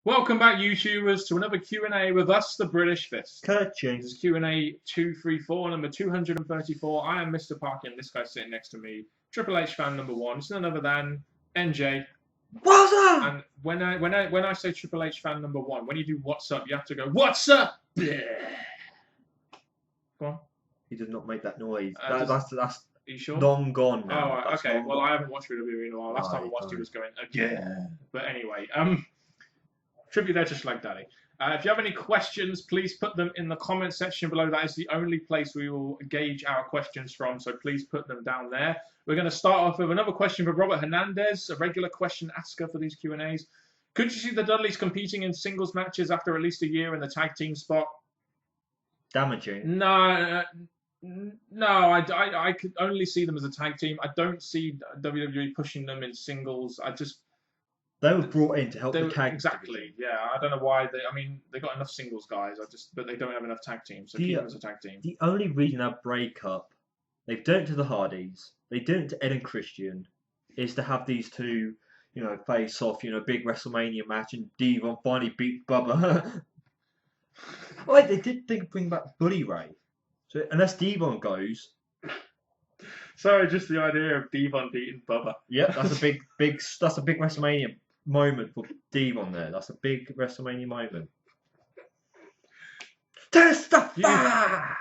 Welcome back, YouTubers, to another Q&A with us, the British Fist. Coaching. This is Q&A 234, number 234. I am Mr. Parkin. This guy's sitting next to me. Triple H fan number one. It's none other than NJ. What's up? And when I say Triple H fan number one, when you do what's up, you have to go, what's up? Bleh. Go on. He did not make that noise. Are That's you sure? long gone now. Oh, okay. Well, I haven't watched WWE in a while. Last time I watched, he was going again. But anyway, tribute there to Schlag Daddy. If you have any questions, please put them in the comment section below. That is the only place we will gauge our questions from, so please put them down there. We're going to start off with another question from Robert Hernandez, a regular question asker for these Q&As. Could you see the Dudleys competing in singles matches after at least a year in the tag team spot? Damaging. No, I could only see them as a tag team. I don't see WWE pushing them in singles. They were brought in to help the tag. Exactly. Division. Yeah, I don't know why they got enough singles guys. But they don't have enough tag teams. So keep them as a tag team. The only reason I break up, they've done it to the Hardys, they did it to Ed and Christian, is to have these two, face off, big WrestleMania match, and Devon finally beat Bubba. Wait, they did think of bringing back Bully Ray. So unless Devon goes. Sorry, just the idea of Devon beating Bubba. Yep, that's a big WrestleMania moment for Devon there. That's a big WrestleMania moment. Testify!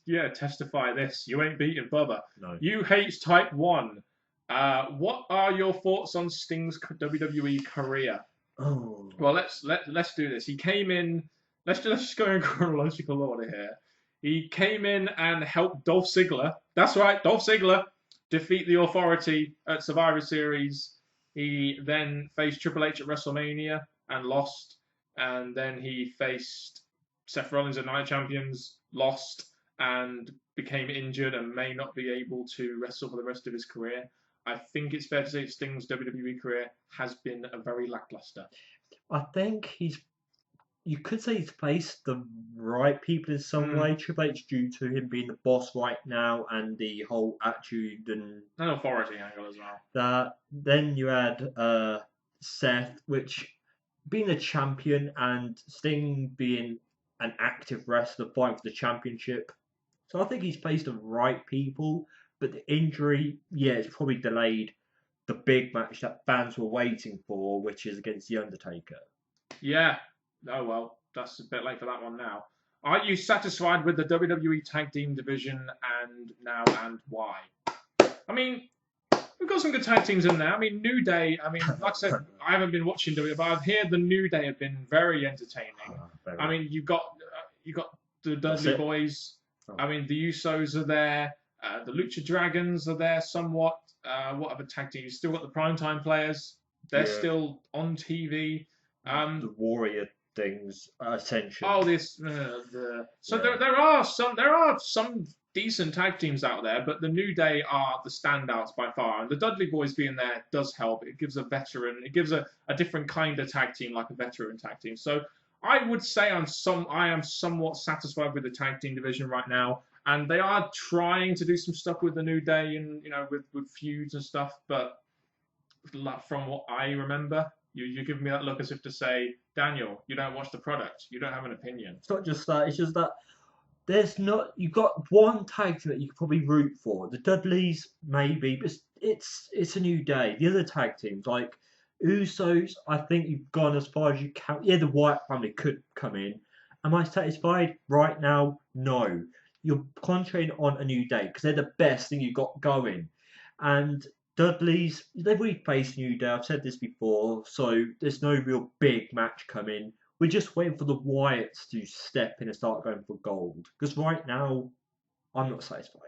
Yeah, testify this. You ain't beating Bubba. No. You hate Type 1. What are your thoughts on Sting's WWE career? Oh. Well, let's do this. He came in. Let's just go in chronological order here. He came in and helped Dolph Ziggler. That's right, Dolph Ziggler defeat the Authority at Survivor Series. He then faced Triple H at WrestleMania and lost. And then he faced Seth Rollins at Night Champions, lost, and became injured and may not be able to wrestle for the rest of his career. I think it's fair to say Sting's WWE career has been a very lackluster. I think you could say he's faced the right people in some way. Triple H, due to him being the boss right now and the whole attitude and authority angle as well. Then you had Seth, which being a champion and Sting being an active wrestler fighting for the championship. So I think he's faced the right people, but the injury, it's probably delayed the big match that fans were waiting for, which is against The Undertaker. Yeah. Oh, well, that's a bit late for that one now. Are you satisfied with the WWE Tag Team division and why? I mean, we've got some good tag teams in there. I mean, New Day, like I said, I haven't been watching WWE, but I've heard the New Day have been very entertaining. I mean, you got the Dudley Boys. Oh. I mean, the Usos are there. The Lucha Dragons are there somewhat. What other tag teams? You've still got the primetime players. They're still on TV. The Warrior things, Ascension. Oh, there are some decent tag teams out there, but the New Day are the standouts by far. And the Dudley Boys being there does help. It gives it gives a different kind of tag team, like a veteran tag team. So I would say I am somewhat satisfied with the tag team division right now. And they are trying to do some stuff with the New Day and with feuds and stuff, but from what I remember, you're giving me that look as if to say, Daniel, you don't watch the product. You don't have an opinion. It's not just that. It's just that you've got one tag team that you could probably root for. The Dudleys, maybe, but it's a New Day. The other tag teams, like Usos, I think you've gone as far as you can. Yeah, the Wyatt family could come in. Am I satisfied right now? No. You're concentrating on a New Day because they're the best thing you've got going. And Dudleys, they've already faced New Day. I've said this before, so there's no real big match coming. We're just waiting for the Wyatts to step in and start going for gold. Because right now, I'm not satisfied.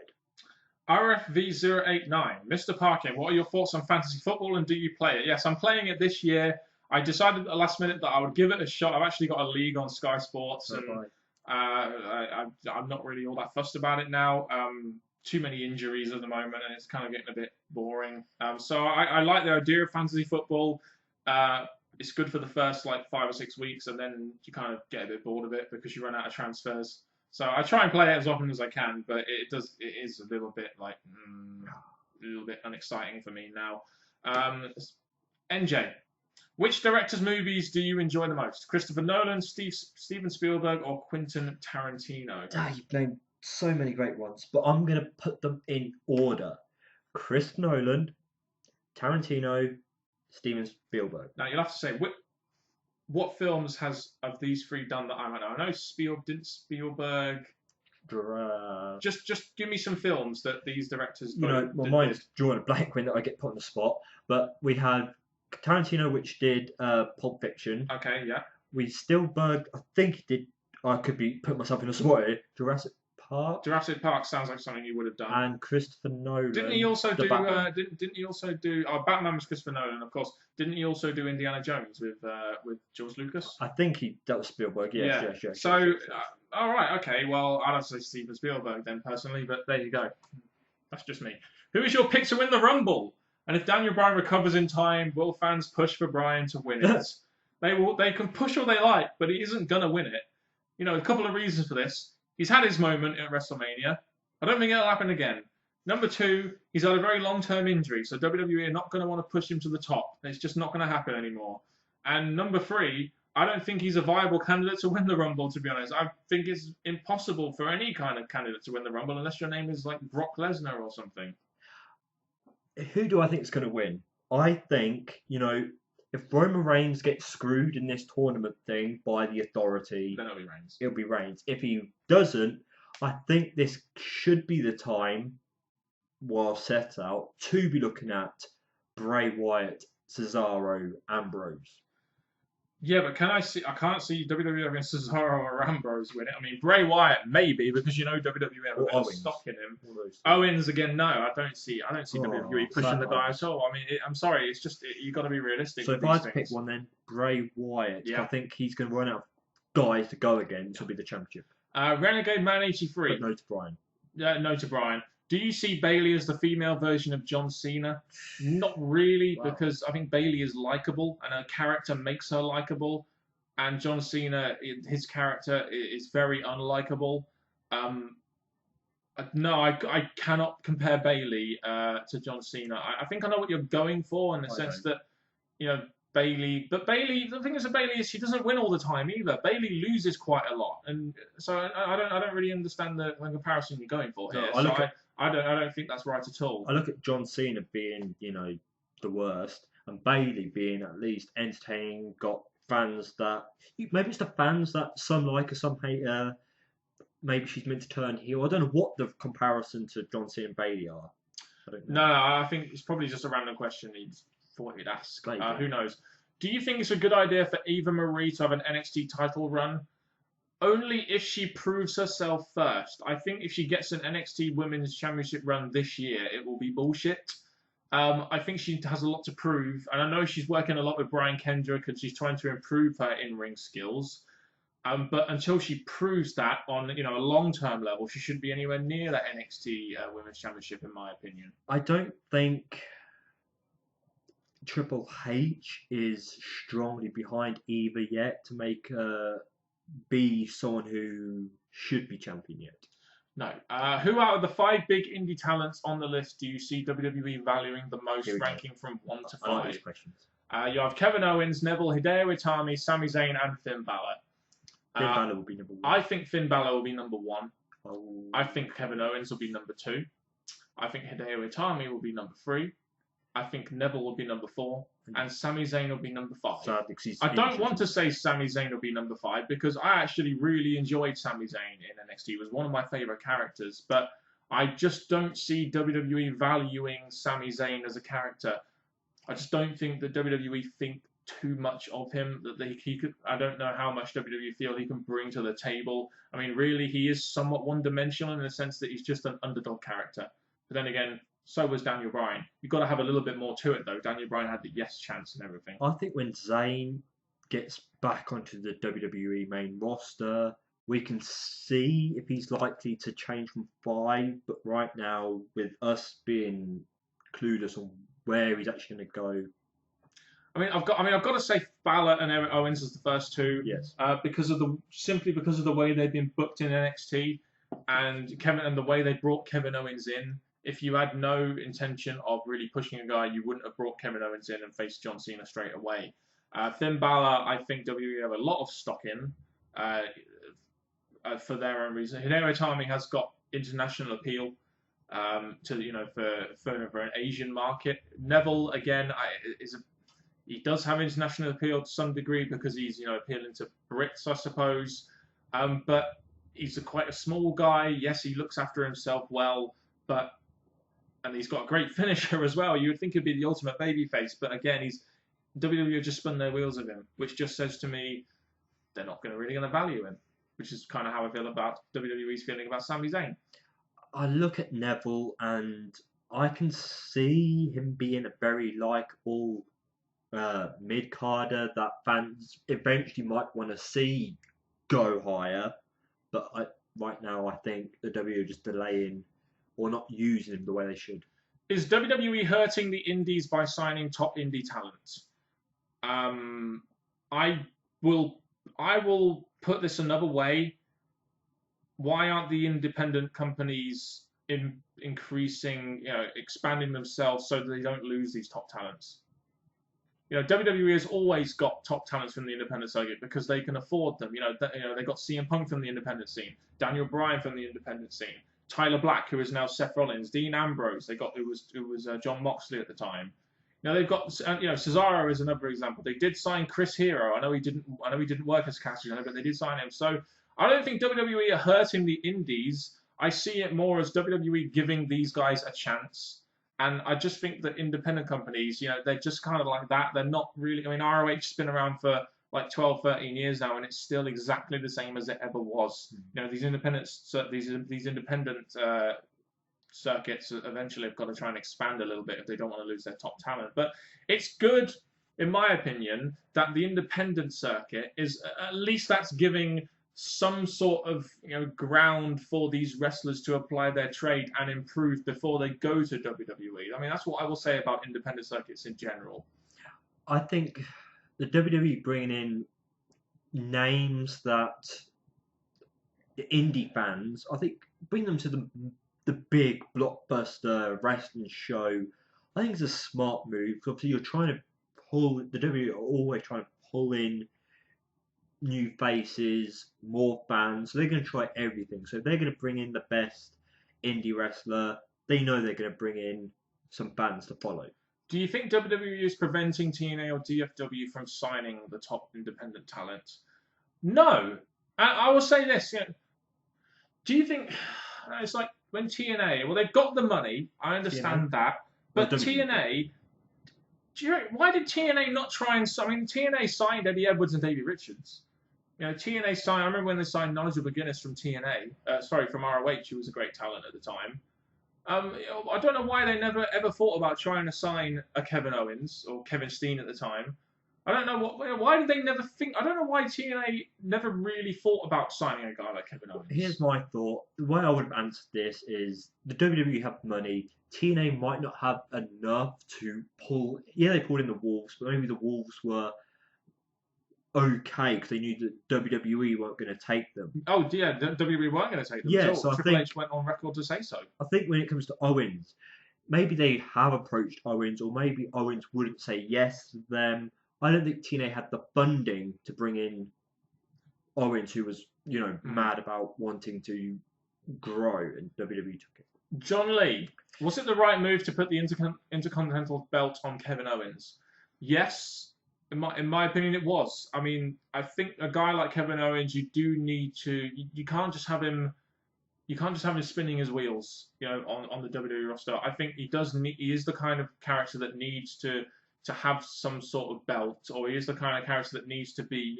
RFV089, Mr. Parkin, what are your thoughts on fantasy football and do you play it? Yes, I'm playing it this year. I decided at the last minute that I would give it a shot. I've actually got a league on Sky Sports, and I'm not really all that fussed about it now. Too many injuries at the moment, and it's kind of getting a bit boring. So I like the idea of fantasy football. It's good for the first 5 or 6 weeks, and then you kind of get a bit bored of it because you run out of transfers. So I try and play it as often as I can, but it is a little bit a little bit unexciting for me now. NJ, Which director's movies do you enjoy the most? Christopher Nolan, Steven Spielberg, or Quentin Tarantino? You've named so many great ones, but I'm going to put them in order. Chris Nolan, Tarantino, Steven Spielberg. Now you'll have to say what films has of these three done that I might know. I know Spielberg. Just give me some films that these directors. My mind's drawing a blank when I get put on the spot. But we had Tarantino, which did Pulp Fiction. Okay, yeah. Spielberg, I think he did. I could be putting myself in a spot here. Jurassic Park. Jurassic Park sounds like something you would have done. And Christopher Nolan. Didn't he also do? Didn't he also do? Oh, Batman was Christopher Nolan, of course. Didn't he also do Indiana Jones with George Lucas? I think that was Spielberg. Yes. So, all right, okay. Well, I'd have to say Steven Spielberg then, personally. But there you go. That's just me. Who is your pick to win the Rumble? And if Daniel Bryan recovers in time, will fans push for Bryan to win it? They can push all they like, but he isn't gonna win it. A couple of reasons for this. He's had his moment at WrestleMania. I don't think it'll happen again. Number two, he's had a very long-term injury, so WWE are not going to want to push him to the top. It's just not going to happen anymore. And number three, I don't think he's a viable candidate to win the Rumble, to be honest. I think it's impossible for any kind of candidate to win the Rumble unless your name is like Brock Lesnar or something. Who do I think is going to win? I think, if Roman Reigns gets screwed in this tournament thing by the Authority, then it'll be Reigns. It'll be Reigns. If he doesn't, I think this should be the time, while Seth's out, to be looking at Bray Wyatt, Cesaro, Ambrose. Yeah, but I can't see WWE against Cesaro or Ambrose win it. I mean, Bray Wyatt maybe, because WWE have a bit of stock in him. Owens again, no, I don't see WWE pushing the guy at all. I mean, I'm sorry, it's just you got to be realistic. So if I had to pick one, then Bray Wyatt. Yeah. I think he's going to run out of guys to go against. Will be the championship. Renegade Man 83. But no to Bryan. No to Bryan. Do you see Bayley as the female version of John Cena? Not really, because I think Bayley is likable, and her character makes her likable. And John Cena, his character is very unlikable. No, I cannot compare Bayley to John Cena. I think I know what you're going for in the sense that, Bayley. But Bayley, the thing is with Bayley is she doesn't win all the time either. Bayley loses quite a lot, and so I don't really understand the comparison you're going for here. I don't think that's right at all. I look at John Cena being, the worst, and Bayley being at least entertaining, got fans that maybe it's the fans that some like her, some hate her. Maybe she's meant to turn heel. I don't know what the comparison to John Cena and Bayley are. I don't know. No, I think it's probably just a random question he thought he'd ask. Who knows? Do you think it's a good idea for Eva Marie to have an NXT title run? Only if she proves herself first. I think if she gets an NXT Women's Championship run this year, it will be bullshit. I think she has a lot to prove, and I know she's working a lot with Brian Kendrick, and she's trying to improve her in-ring skills. But until she proves that on a long-term level, she shouldn't be anywhere near that NXT Women's Championship, in my opinion. I don't think Triple H is strongly behind Eva yet to make her be someone who should be champion yet. No. Who out of the 5 big indie talents on the list do you see WWE valuing the most, ranking from 1 to 5? I like these questions. You have Kevin Owens, Neville, Hideo Itami, Sami Zayn, and Finn Balor. Finn Balor will be number 1. I think Finn Balor will be number 1. Oh. I think Kevin Owens will be number 2. I think Hideo Itami will be number 3. I think Neville will be number 4. And Sami Zayn will be number 5. I don't want to say Sami Zayn will be number 5 because I actually really enjoyed Sami Zayn in NXT. He was one of my favourite characters, but I just don't see WWE valuing Sami Zayn as a character. I just don't think that WWE think too much of him, that he could. I don't know how much WWE feel he can bring to the table. I mean, really, he is somewhat one-dimensional in the sense that he's just an underdog character. But then again, so was Daniel Bryan. You've got to have a little bit more to it, though. Daniel Bryan had the yes chance and everything. I think when Zayn gets back onto the WWE main roster, we can see if he's likely to change from 5. But right now, with us being clueless on where he's actually going to go, I've got to say Balor and Eric Owens as the first 2. Yes. Because of the way they've been booked in NXT and the way they brought Kevin Owens in. If you had no intention of really pushing a guy, you wouldn't have brought Kevin Owens in and faced John Cena straight away. Finn Balor, I think WWE have a lot of stock in for their own reason. Hideo Itami has got international appeal for an Asian market. Neville again he does have international appeal to some degree because he's appealing to Brits, I suppose. But he's quite a small guy. Yes, he looks after himself well, and he's got a great finisher as well. You would think he'd be the ultimate babyface, but again, WWE just spun their wheels of him, which just says to me they're not really going to value him, which is kind of how I feel about WWE's feeling about Sami Zayn. I look at Neville and I can see him being a very likable mid-carder that fans eventually might want to see go higher, but right now I think the WWE are just delaying or not using him the way they should. Is WWE hurting the indies by signing top indie talent? I will put this another way. Why aren't the independent companies increasing, expanding themselves so that they don't lose these top talents? WWE has always got top talents from the independent circuit because they can afford them. They got CM Punk from the independent scene, Daniel Bryan from the independent scene, Tyler Black, who is now Seth Rollins, Dean Ambrose. They got who was John Moxley at the time. They've got Cesaro is another example. They did sign Chris Hero. I know he didn't work as Cassidy, but they did sign him. So I don't think WWE are hurting the indies. I see it more as WWE giving these guys a chance. And I just think that independent companies, they're just kind of like that. They're not really. I mean, ROH has been around for like 12, 13 years now, and it's still exactly the same as it ever was. These independent circuits eventually have got to try and expand a little bit if they don't want to lose their top talent. But it's good, in my opinion, that the independent circuit is at least that's giving some sort of ground for these wrestlers to apply their trade and improve before they go to WWE. I mean, that's what I will say about independent circuits in general. I think the WWE bringing in names that the indie fans, I think, bring them to the big blockbuster wrestling show. I think it's a smart move. Obviously, you're trying to the WWE are always trying to pull in new faces, more fans. So they're going to try everything. So if they're going to bring in the best indie wrestler, they know they're going to bring in some fans to follow. Do you think WWE is preventing TNA or DFW from signing the top independent talent? No. I will say this. Do you think it's like when TNA? Well, they've got the money. I understand that, but TNA. Why did TNA not try and? I mean, TNA signed Eddie Edwards and Davey Richards. TNA signed. I remember when they signed Nigel McGuinness from from ROH, who was a great talent at the time. I don't know why they never ever thought about trying to sign a Kevin Owens or Kevin Steen at the time. I don't know why did they never think. I don't know why TNA never really thought about signing a guy like Kevin Owens. Here's my thought. The way I would have answered this is the WWE have money. TNA might not have enough to pull. Yeah, they pulled in the Wolves, but maybe the Wolves were okay because they knew that WWE weren't going to take them. Oh, yeah, WWE weren't going to take them. Yeah, so Triple H went on record to say so. I think when it comes to Owens, maybe they have approached Owens, or maybe Owens wouldn't say yes to them. I don't think TNA had the funding to bring in Owens, who was, mad about wanting to grow, and WWE took it. John Lee, was it the right move to put the Intercontinental belt on Kevin Owens? Yes. In my opinion, it was. I mean, I think a guy like Kevin Owens, you do need to. You can't just have him. You can't just have him spinning his wheels, on the WWE roster. I think he does. He is the kind of character that needs to have some sort of belt, or he is the kind of character that needs to be,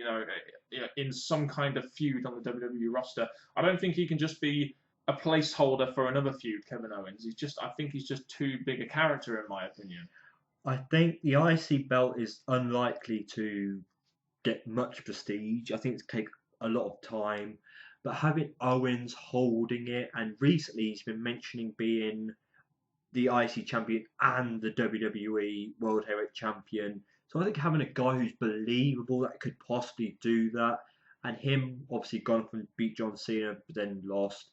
in some kind of feud on the WWE roster. I don't think he can just be a placeholder for another feud, Kevin Owens. I think he's just too big a character, in my opinion. I think the IC belt is unlikely to get much prestige. I think it's take a lot of time. But having Owens holding it, and recently he's been mentioning being the IC champion and the WWE World Heavyweight Champion. So I think having a guy who's believable that could possibly do that, and him obviously gone from beat John Cena but then lost,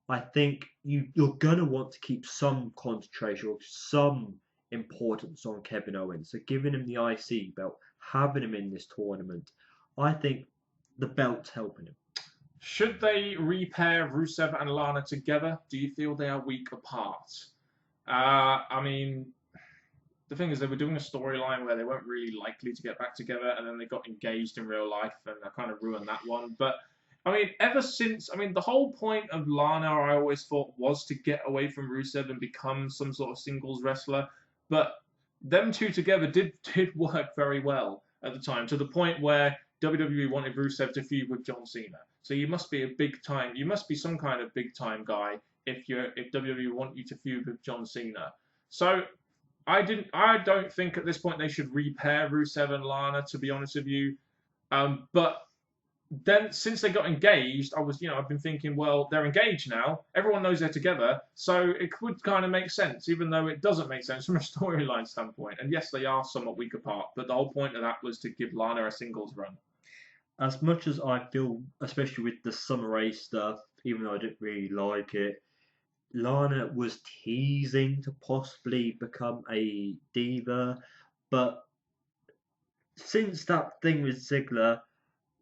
I think you're going to want to keep some concentration or some importance on Kevin Owens. So giving him the IC belt having him in this tournament. I think the belt's helping him. Should they repair Rusev and Lana together? Do you feel they are weak apart? I mean, the thing is, they were doing a storyline where they weren't really likely to get back together, and then they got engaged in real life, and that kind of ruined that one. But I mean, ever since, I mean, the whole point of Lana, I always thought, was to get away from Rusev and become some sort of singles wrestler. But them two together did work very well at the time, to the point where WWE wanted Rusev to feud with John Cena. So you must be you must be some kind of big time guy if WWE want you to feud with John Cena. So I don't think at this point they should repair Rusev and Lana, to be honest with you. But then since they got engaged, I've been thinking, well, they're engaged now. Everyone knows they're together, so it could kind of make sense, even though it doesn't make sense from a storyline standpoint. And yes, they are somewhat weak apart, but the whole point of that was to give Lana a singles run. As much as I feel, especially with the Summer Rae stuff, even though I didn't really like it, Lana was teasing to possibly become a diva, but since that thing with Ziggler,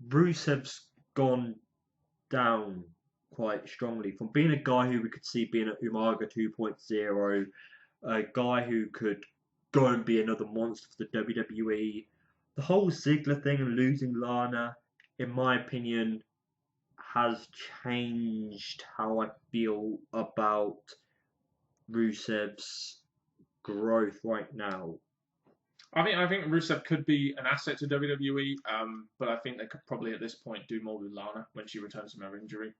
Rusev's gone down quite strongly from being a guy who we could see being at Umaga 2.0, a guy who could go and be another monster for the WWE. The whole Ziggler thing and losing Lana, in my opinion, has changed how I feel about Rusev's growth right now. I think Rusev could be an asset to WWE, but I think they could probably at this point do more with Lana when she returns from her injury.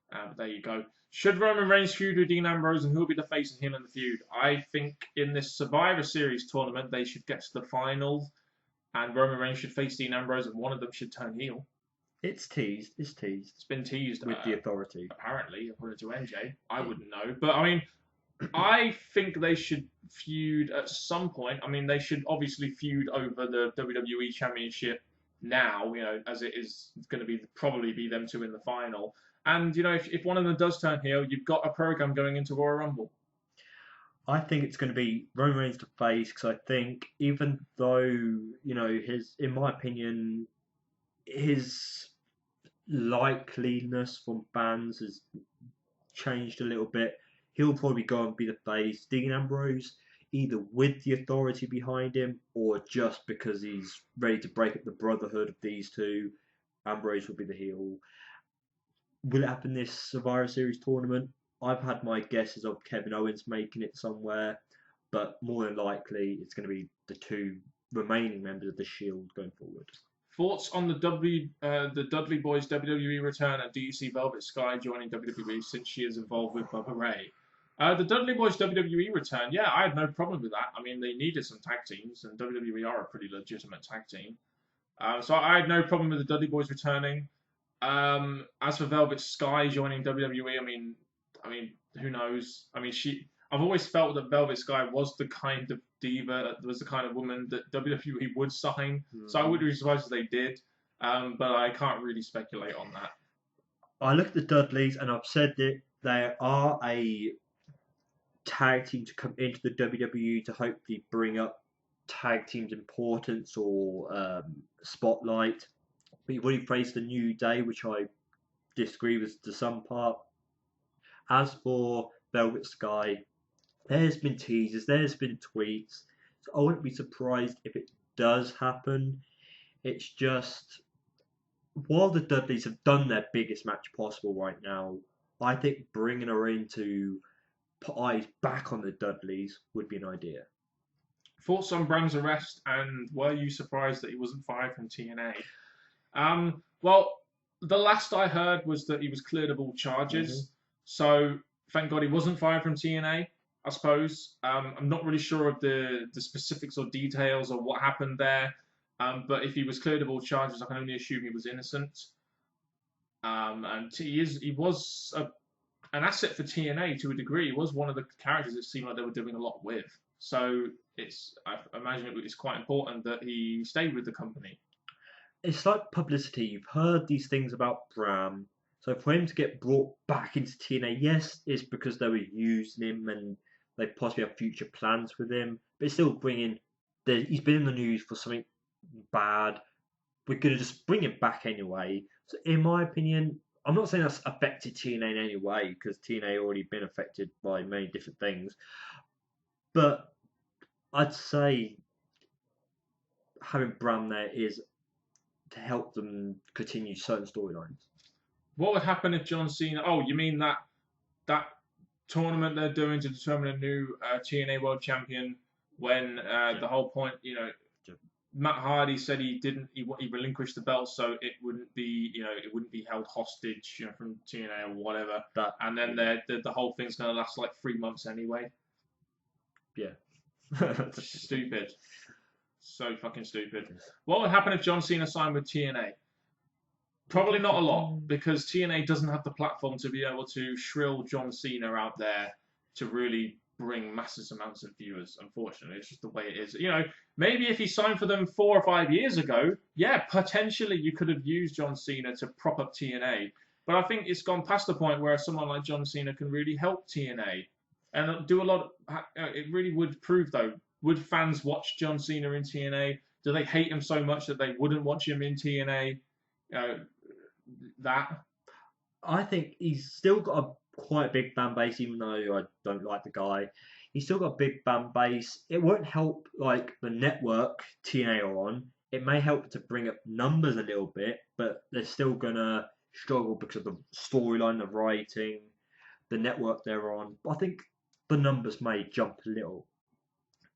But there you go. Should Roman Reigns feud with Dean Ambrose, and who will be the face of him in the feud? I think in this Survivor Series tournament they should get to the finals, and Roman Reigns should face Dean Ambrose, and one of them should turn heel. It's teased. It's been teased with the Authority. Apparently, according to NJ. I wouldn't know, but I mean, I think they should feud at some point. I mean, they should obviously feud over the WWE Championship now, as it is going to probably be them two in the final. And, if one of them does turn heel, you've got a program going into Royal Rumble. I think it's going to be Roman Reigns to face, because I think even though, in my opinion, his likeliness from fans has changed a little bit, he'll probably go and be the face. Dean Ambrose, either with the Authority behind him or just because he's ready to break up the brotherhood of these two, Ambrose will be the heel. Will it happen this Survivor Series tournament? I've had my guesses of Kevin Owens making it somewhere, but more than likely it's going to be the two remaining members of the Shield going forward. Thoughts on the Dudley Boys WWE return, and do you see Velvet Sky joining WWE since she is involved with Bubba Ray? The Dudley Boys WWE return, yeah, I had no problem with that. I mean, they needed some tag teams, and WWE are a pretty legitimate tag team. So I had no problem with the Dudley Boys returning. As for Velvet Sky joining WWE, I mean, who knows? I mean, I've always felt that Velvet Sky was the kind of diva, was the kind of woman that WWE would sign. So I wouldn't be surprised if they did, but I can't really speculate on that. I look at the Dudleys, and I've said that they are a tag team to come into the WWE to hopefully bring up tag team's importance or spotlight. But you've already faced the New Day, which I disagree with to some part. As for Velvet Sky, there's been teasers, there's been tweets, so I wouldn't be surprised if it does happen. It's just, while the Dudleys have done their biggest match possible right now, I think bringing her in to put eyes back on the Dudleys would be an idea. Thoughts on Bram's arrest, and were you surprised that he wasn't fired from TNA? Well, the last I heard was that he was cleared of all charges, so thank God he wasn't fired from TNA, I suppose. I'm not really sure of the specifics or details of what happened there, but if he was cleared of all charges, I can only assume he was innocent. And he was an asset for TNA to a degree. He was one of the characters it seemed like they were doing a lot with. So I imagine it's quite important that he stayed with the company. It's like publicity. You've heard these things about Bram. So for him to get brought back into TNA, yes, it's because they were using him and they possibly have future plans with him. But it's still he's been in the news for something bad. We're gonna just bring it back anyway. So in my opinion, I'm not saying that's affected TNA in any way because TNA already been affected by many different things, but I'd say having Bram there is to help them continue certain storylines. What would happen if John Cena? Oh, you mean that tournament they're doing to determine a new TNA World Champion? When the whole point, Matt Hardy said he relinquished the belt so it wouldn't be held hostage from TNA or whatever. And then the whole thing's gonna last like 3 months anyway. Yeah. Stupid. So fucking stupid. What would happen if John Cena signed with TNA? Probably not a lot, because TNA doesn't have the platform to be able to shrill John Cena out there to really bring massive amounts of viewers. Unfortunately, it's just the way it is. Maybe if he signed for them 4 or 5 years ago, yeah, potentially you could have used John Cena to prop up TNA. But I think it's gone past the point where someone like John Cena can really help TNA and do a lot. It really would prove, though. Would fans watch John Cena in TNA? Do they hate him so much that they wouldn't watch him in TNA? That. I think he's still got a quite big fan base, even though I don't like the guy. He's still got a big fan base. It won't help like the network TNA are on. It may help to bring up numbers a little bit, but they're still gonna struggle because of the storyline, the writing, the network they're on. But I think the numbers may jump a little.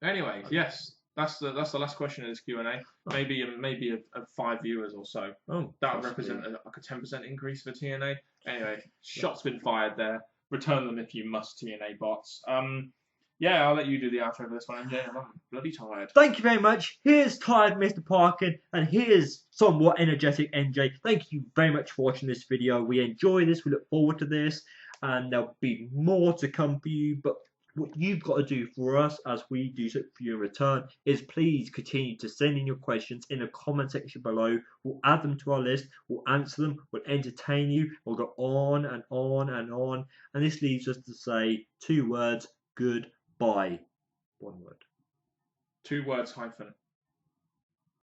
Anyway, yes, that's the last question of this Q&A. Maybe of 5 viewers or so. That would represent like a 10% increase for TNA. Anyway, shots been fired there. Return them if you must, TNA bots. Yeah, I'll let you do the outro for this one, MJ. I'm bloody tired. Thank you very much. Here's tired Mr. Parkin, and here's somewhat energetic MJ. Thank you very much for watching this video. We enjoy this. We look forward to this, and there'll be more to come for you. But what you've got to do for us, as we do so for you in return, is please continue to send in your questions in the comment section below. We'll add them to our list. We'll answer them. We'll entertain you. We'll go on and on and on. And this leaves us to say 2 words: goodbye. 1 word. 2 words hyphen.